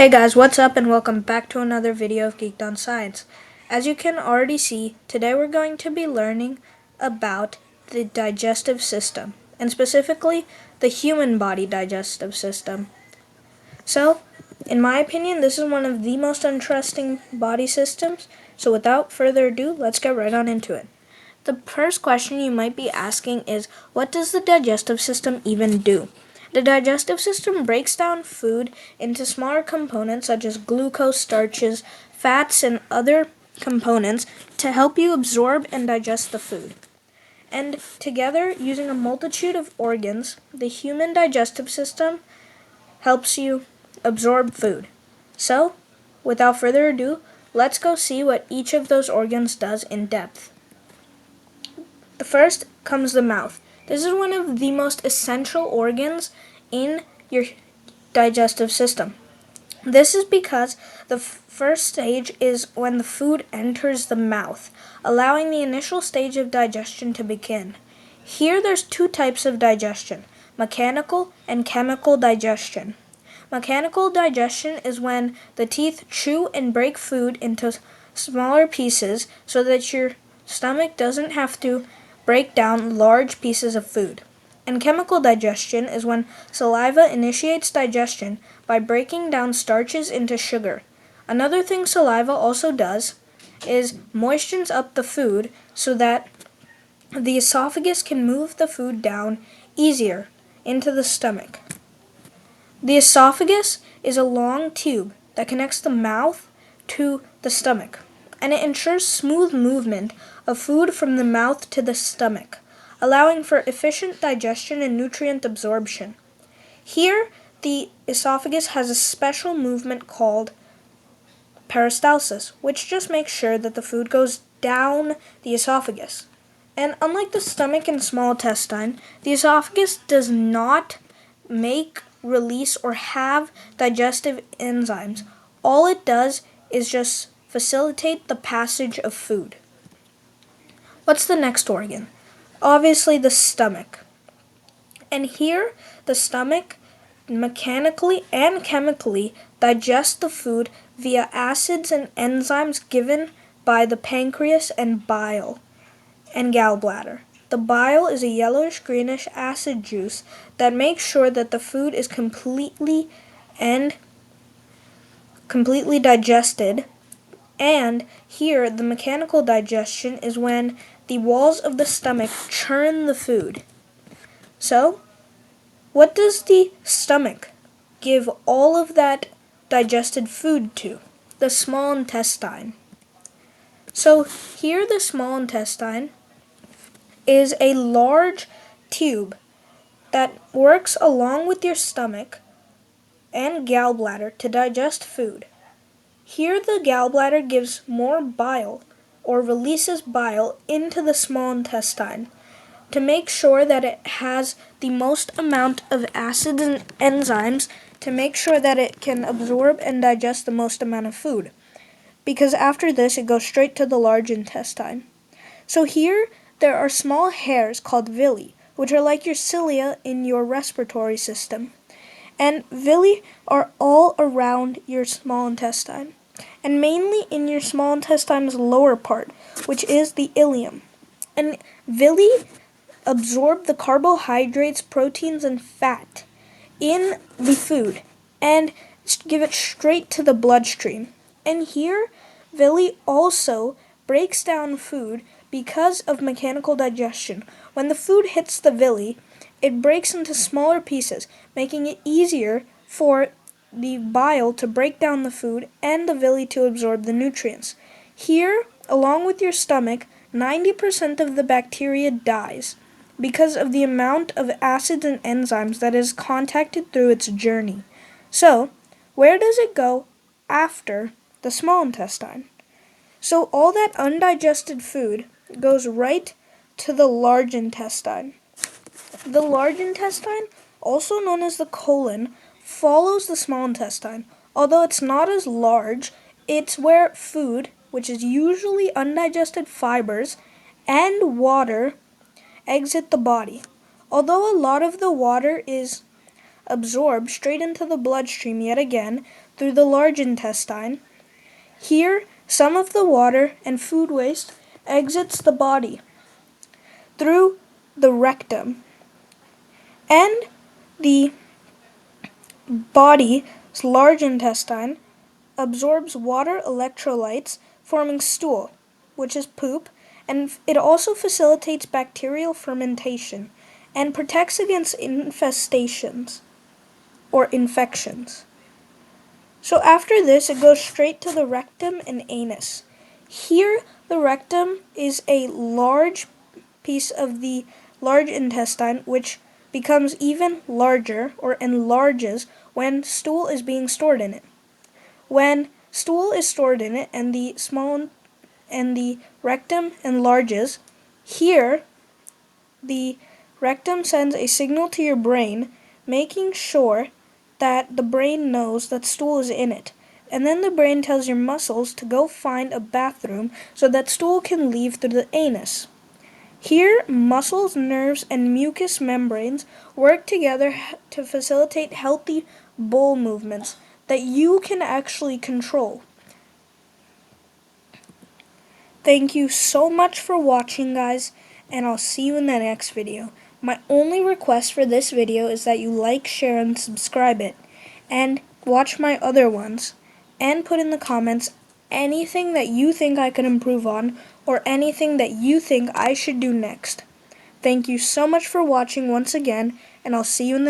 Hey guys, what's up and welcome back to another video of Geeked on Science. As you can already see, today we're going to be learning about the digestive system, and specifically the human body digestive system. So, in my opinion, this is one of the most interesting body systems, so without further ado, let's get right on into it. The first question you might be asking is, what does the digestive system even do? The digestive system breaks down food into smaller components such as glucose, starches, fats, and other components to help you absorb and digest the food. And together, using a multitude of organs, the human digestive system helps you absorb food. So, without further ado, let's go see what each of those organs does in depth. The first comes the mouth. This is one of the most essential organs in your digestive system. This is because the first stage is when the food enters the mouth, allowing the initial stage of digestion to begin. Here there's two types of digestion, mechanical and chemical digestion. Mechanical digestion is when the teeth chew and break food into smaller pieces so that your stomach doesn't have to break down large pieces of food. And chemical digestion is when saliva initiates digestion by breaking down starches into sugar. Another thing saliva also does is moistens up the food so that the esophagus can move the food down easier into the stomach. The esophagus is a long tube that connects the mouth to the stomach, and it ensures smooth movement of food from the mouth to the stomach, allowing for efficient digestion and nutrient absorption. Here, the esophagus has a special movement called peristalsis, which just makes sure that the food goes down the esophagus. And unlike the stomach and small intestine, the esophagus does not make, release, or have digestive enzymes. All it does is just facilitate the passage of food. What's the next organ? Obviously the stomach. And here, the stomach mechanically and chemically digests the food via acids and enzymes given by the pancreas and bile and gallbladder. The bile is a yellowish-greenish acid juice that makes sure that the food is completely digested. And here, the mechanical digestion is when the walls of the stomach churn the food. So, what does the stomach give all of that digested food to? The small intestine. So, here the small intestine is a large tube that works along with your stomach and gallbladder to digest food. Here the gallbladder gives more bile or releases bile into the small intestine to make sure that it has the most amount of acids and enzymes to make sure that it can absorb and digest the most amount of food. Because after this it goes straight to the large intestine. So here there are small hairs called villi, which are like your cilia in your respiratory system. And villi are all around your small intestine, and mainly in your small intestine's lower part, which is the ileum. And villi absorb the carbohydrates, proteins, and fat in the food and give it straight to the bloodstream. And here, villi also breaks down food because of mechanical digestion. When the food hits the villi, it breaks into smaller pieces, making it easier for the bile to break down the food and the villi to absorb the nutrients. Here, along with your stomach, 90% of the bacteria dies because of the amount of acids and enzymes that is contacted through its journey. So, where does it go after the small intestine? So all that undigested food goes right to the large intestine. The large intestine, also known as the colon, follows the small intestine. Although it's not as large, it's where food, which is usually undigested fibers, and water exit the body. Although a lot of the water is absorbed straight into the bloodstream yet again, through the large intestine. Here, some of the water and food waste exits the body through the rectum, and the body's large intestine absorbs water electrolytes, forming stool, which is poop, and it also facilitates bacterial fermentation and protects against infestations or infections. So after this, it goes straight to the rectum and anus. Here, the rectum is a large piece of the large intestine, which becomes even larger or enlarges when stool is being stored in it. When stool is stored in it and the rectum enlarges, here the rectum sends a signal to your brain, making sure that the brain knows that stool is in it. And then the brain tells your muscles to go find a bathroom so that stool can leave through the anus. Here, muscles, nerves, and mucous membranes work together to facilitate healthy bowel movements that you can actually control. Thank you so much for watching, guys, and I'll see you in the next video. My only request for this video is that you like, share, and subscribe it, and watch my other ones, and put in the comments anything that you think I could improve on, or anything that you think I should do next. Thank you so much for watching once again, and I'll see you in the